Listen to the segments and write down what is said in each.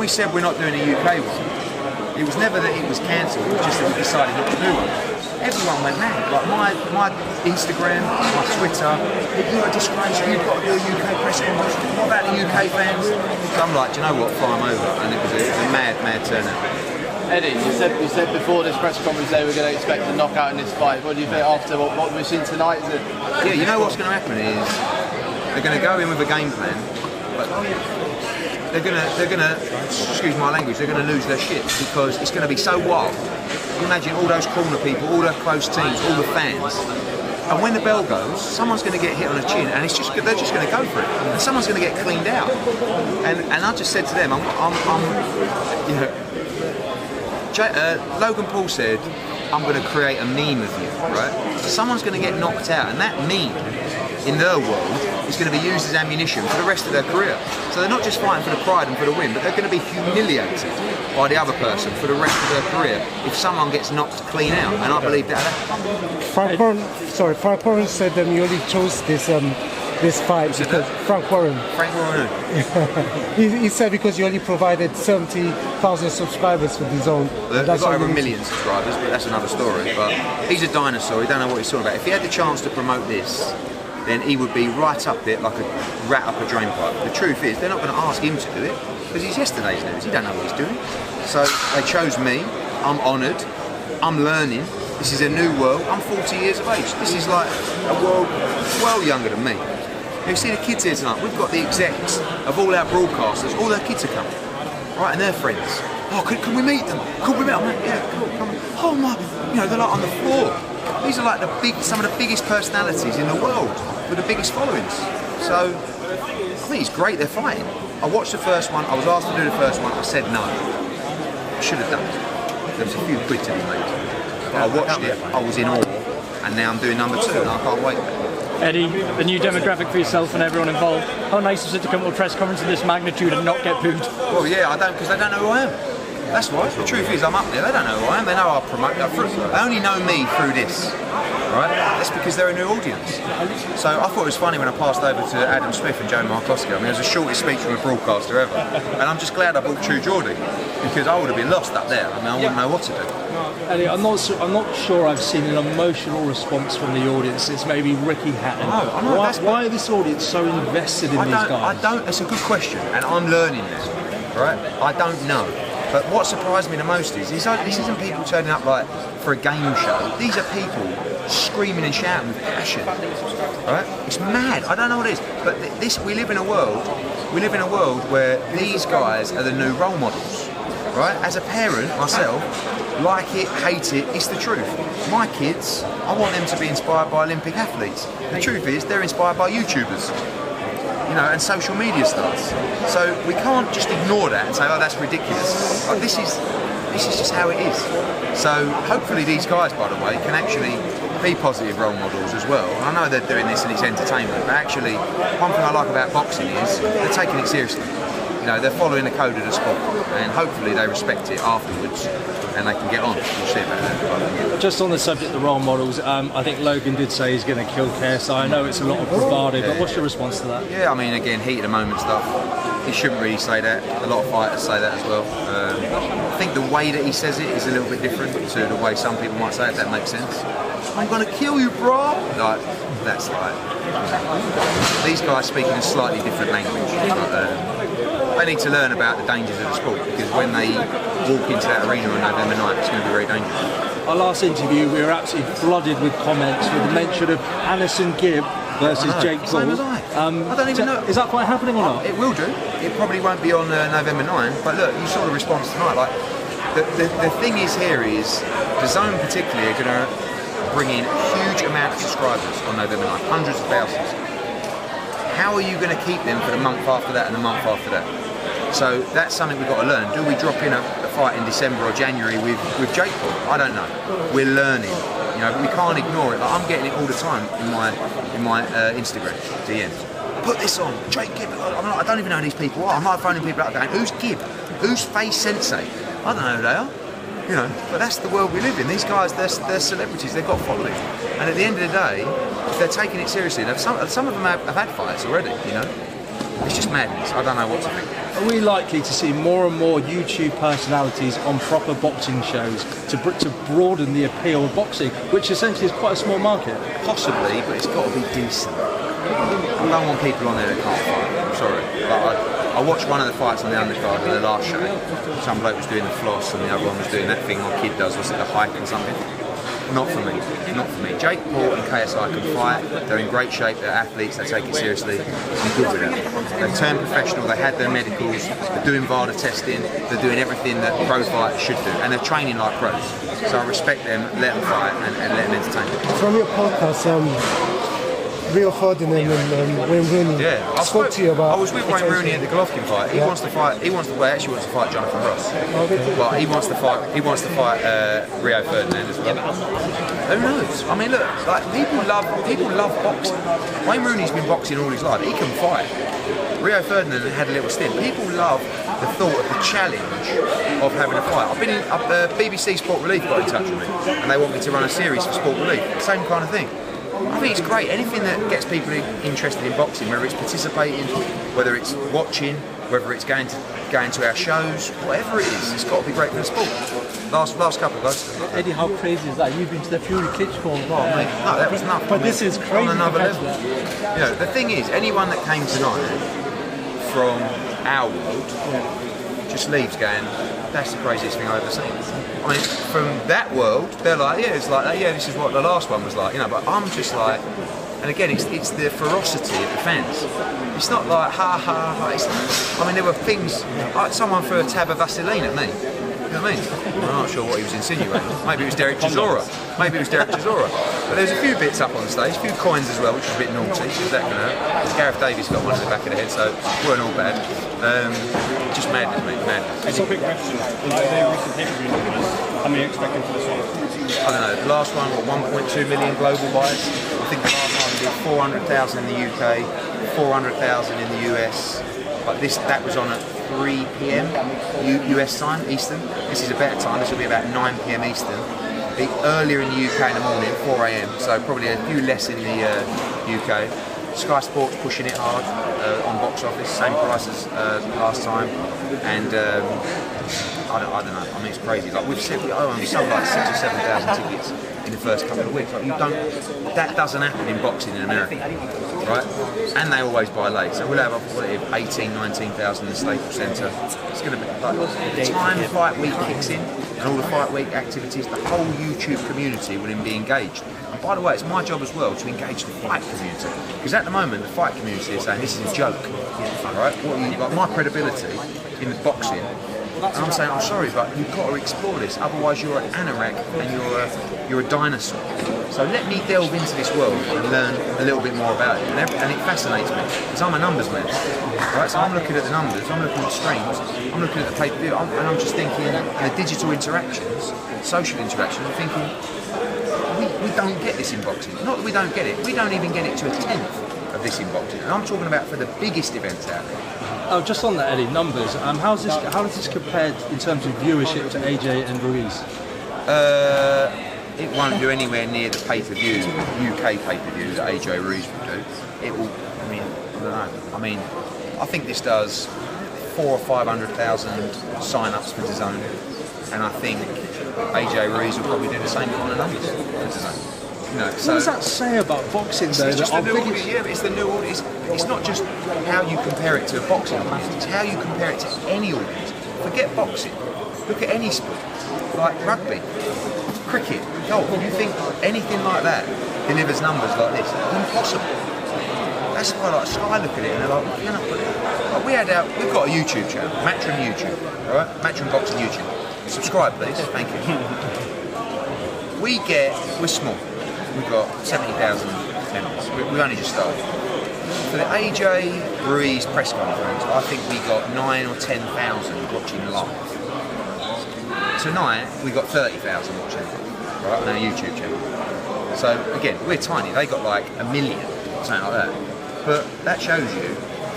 we said we're not doing a UK one, it was never that it was cancelled, it was just that we decided not to do one. Everyone went mad. Like my Instagram, my Twitter, you're a disgrace, you've got to do a UK press conference. What about the UK fans? So I'm like, do you know what, fly them over. And it was a mad turnout. Eddie, you said before this press conference they were going to expect a knockout in this fight. What do you think after what we've seen tonight? Is it? Yeah, you know what's going to happen is they're going to go in with a game plan, but they're gonna, excuse my language, they're gonna lose their shit because it's gonna be so wild. Imagine all those corner people, all the close teams, all the fans, and when the bell goes, someone's gonna get hit on the chin, and they're just gonna go for it, and someone's gonna get cleaned out. And I just said to them, you know, Logan Paul said, I'm gonna create a meme of you, right? So someone's gonna get knocked out, and that meme in their world is going to be used as ammunition for the rest of their career. So they're not just fighting for the pride and for the win, but they're going to be humiliated by the other person for the rest of their career if someone gets knocked clean out. And I believe that. Frank Warren said that you only chose this fight because Frank Warren. Frank Warren. he said because you only provided 70,000 subscribers for the zone. They've got over 1 million subscribers, but that's another story. But he's a dinosaur. He don't know what he's talking about. If he had the chance to promote this, then he would be right up it like a rat up a drain pipe. The truth is, they're not going to ask him to do it because he's yesterday's news. He don't know what he's doing. So they chose me. I'm honoured. I'm learning. This is a new world. I'm 40 years of age. This is like a world well younger than me. You see the kids here tonight. We've got the execs of all our broadcasters. All their kids are coming, right, and they're friends. Oh, can we meet them? Could we meet them? Yeah, cool. Come on. Oh my, you know, they're like on the floor. These are like some of the biggest personalities in the world with the biggest followings. So I think it's great they're fighting. I watched the first one. I was asked to do the first one. I said no. I should have done it. There was a few quid to be made. But I watched it. I was in awe, and now I'm doing number 2, and I can't wait. Eddie, the new demographic for yourself and everyone involved. How nice was it to come to a press conference of this magnitude and not get booed? Well, yeah, I don't, because they don't know who I am. That's why. The truth is, I'm up there. They don't know who I am. They know I promote. They only know me through this, right? That's because they're a new audience. So I thought it was funny when I passed over to Adam Smith and Joe Markowski. I mean, it was the shortest speech from a broadcaster ever. And I'm just glad I brought True Geordie because I would have been lost up there. I mean, I wouldn't know what to do. Eddie, I'm not sure I've seen an emotional response from the audience since maybe Ricky Hatton. No, I know. Why are this audience so invested in these guys? I don't. It's a good question, and I'm learning now, right? I don't know. But what surprised me the most is this isn't people turning up like for a game show. These are people screaming and shouting with passion, right? It's mad. I don't know what it is, but we live in a world where these guys are the new role models, right? As a parent myself, like it, hate it, it's the truth. My kids, I want them to be inspired by Olympic athletes. The truth is, they're inspired by YouTubers. You know, and social media stars. So we can't just ignore that and say, oh, that's ridiculous. Like, this is just how it is. So hopefully these guys, by the way, can actually be positive role models as well. I know they're doing this and it's entertainment, but actually, one thing I like about boxing is they're taking it seriously. You know, they're following the code of the sport, and hopefully they respect it afterwards, and they can get on. We'll see about that. Just on the subject of role models, I think Logan did say he's going to kill KSI. I know it's a lot of bravado, but what's your response to that? Yeah, I mean, again, heat of the moment stuff. He shouldn't really say that. A lot of fighters say that as well. I think the way that he says it is a little bit different to the way some people might say it. That makes sense. I'm going to kill you, bro. Like, that's like, these guys speak in a slightly different language. They need to learn about the dangers of the sport, because when they walk into that arena on November 9th, it's going to be very dangerous. Our last interview, we were absolutely flooded with comments with the mention of Anderson Gibb versus Jake Paul. I don't even know. Is that quite happening or not? It will do. It probably won't be on November 9th, but look, you saw the response tonight. Like, the thing is here is, the Zone particularly are going to bring in a huge amount of subscribers on November 9th, hundreds of thousands. How are you going to keep them for the month after that and the month after that? So that's something we've got to learn. Do we drop in a fight in December or January with Jake Paul? I don't know. We're learning. You know, we can't ignore it. Like, I'm getting it all the time in my Instagram DMs. Put this on, Jake Gibb. I don't even know who these people are. I'm not phoning people up going, who's Gibb? Who's Face Sensei? I don't know who they are. You know, but that's the world we live in. These guys, they're celebrities. They've got following. And at the end of the day, if they're taking it seriously, some of them have had fights already. You know. It's just madness. I don't know what to think. Are we likely to see more and more YouTube personalities on proper boxing shows to broaden the appeal of boxing, which essentially is quite a small market? Possibly, but it's got to be decent. I don't want people on there that can't fight. I'm sorry. But I watched one of the fights on the undercard in the last show. Some bloke was doing the floss and the other one was doing that thing my kid does. Was it the hike or something? Not for me. Not for me. Jake Paul and KSI can fight. They're in great shape. They're athletes. They take it seriously. I'm good with them. They turned professional. They had their medicals. They're doing VADA testing. They're doing everything that pro fighters should do, and they're training like pros. So I respect them. Let them fight and let them entertain them. From your podcast, Rio Ferdinand and Wayne Rooney spoke to you about. I was with Wayne Rooney at the Golovkin fight. He wants to fight. He actually wants to fight Jonathan Ross. Okay. But he wants to fight. He wants to fight Rio Ferdinand as well. Who knows? I mean, look, like people love boxing. Wayne Rooney's been boxing all his life. He can fight. Rio Ferdinand had a little stint. People love the thought of the challenge of having a fight. I've been in BBC Sport Relief got in touch with me, and they want me to run a series for Sport Relief. Same kind of thing. I think it's great. Anything that gets people interested in boxing, whether it's participating, whether it's watching, whether it's going to our shows, whatever it is, it's got to be great for the sport. Last couple, guys. Eddie, how crazy is that? You've been to the Fury Klitschko as well, mate. No, that was nothing. But this is crazy. On another level. You know, the thing is, anyone that came tonight from our world just leaves going, that's the craziest thing I've ever seen. I mean, from that world, they're like, yeah, it's like that, yeah, this is what the last one was like, you know, but I'm just like, and again, it's the ferocity of the fans. It's not like, ha, ha, ha. I mean, there were things, like someone threw a tab of Vaseline at me. You know what I mean? I'm not sure what he was insinuating. Maybe it was Derek Chisora. But there's a few bits up on the stage, a few coins as well, which is a bit naughty, because that can hurt. Gareth Davies got one in the back of the head, so weren't all bad. Just madness, mate, madness. It's a quick question. Like the recent pay-per-view numbers, how many are you expecting for this one? I don't know, the last one, what, 1.2 million global buyers? I think the last one did 400,000 in the UK, 400,000 in the US. But that was on at 3 p.m. US time, Eastern. This is a better time, this will be about 9 p.m. Eastern. Be earlier in the UK in the morning, 4 a.m. So probably a few less in the UK. Sky Sports pushing it hard on box office, same price as last time. And I don't know. I mean, it's crazy. Like we've sold like 6,000 or 7,000 tickets in the first couple of weeks. Like that doesn't happen in boxing in America, right? And they always buy late. So we'll have 18,000, 19,000 in the Staples Centre. It's going to be like the time Fight Week kicks in and all the Fight Week activities. The whole YouTube community will then be engaged. And by the way, it's my job as well to engage the fight community, because at the moment the fight community is saying this is a joke, right? Like my credibility in the boxing. And I'm saying, I'm sorry, but you've got to explore this. Otherwise, you're an anorak and you're a dinosaur. So let me delve into this world and learn a little bit more about it. And it fascinates me because I'm a numbers man. Right? So I'm looking at the numbers, I'm looking at the streams, I'm looking at the pay-per-view, and I'm just thinking, and the digital interactions, social interactions. I'm thinking, we don't get this in boxing. Not that we don't get it. We don't even get it to a tenth of this in boxing. And I'm talking about for the biggest events out there. Oh, just on that, Eddie, numbers. How does this compare in terms of viewership to AJ and Ruiz? It won't do anywhere near the pay-per-view, UK pay-per-view that AJ Ruiz will do. It will. I mean, I don't know. I mean, I think this does 400,000 or 500,000 sign-ups for DAZN, and I think AJ Ruiz will probably do the same kind of numbers for DAZN. You know, what does that say about boxing, though? It's just the new audience. Yeah, it's the new audience. It's not just how you compare it to a boxing audience. It's how you compare it to any audience. Forget boxing. Look at any sport, like rugby, cricket, golf. You think anything like that delivers numbers like this? Impossible. That's why, like, Sky look at it and they're like, we cannot put it. Like, we've got a YouTube channel, Matchroom YouTube, all right? Matchroom Boxing YouTube. Subscribe, please. Thank you. We're small. We've got 70,000 members. We only just started. For the AJ Ruiz press conference, I think we got 9,000 or 10,000 watching live. Tonight, we got 30,000 watching, right, on our YouTube channel. So again, we're tiny. They got like 1 million, something like that. But that shows you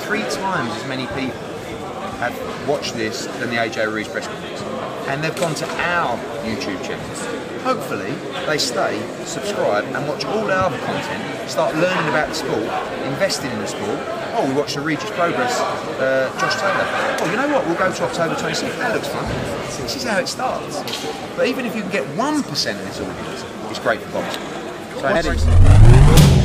3 times as many people have watched this than the AJ Ruiz press conference, and they've gone to our YouTube channel. Hopefully they stay, subscribe and watch all our other content, start learning about the sport, investing in the sport. Oh, we watched the Regis Progress, Josh Taylor. Oh, you know what, we'll go to October 26th, that looks fun. This is how it starts. But even if you can get 1% of this audience, it's great for boxing. So,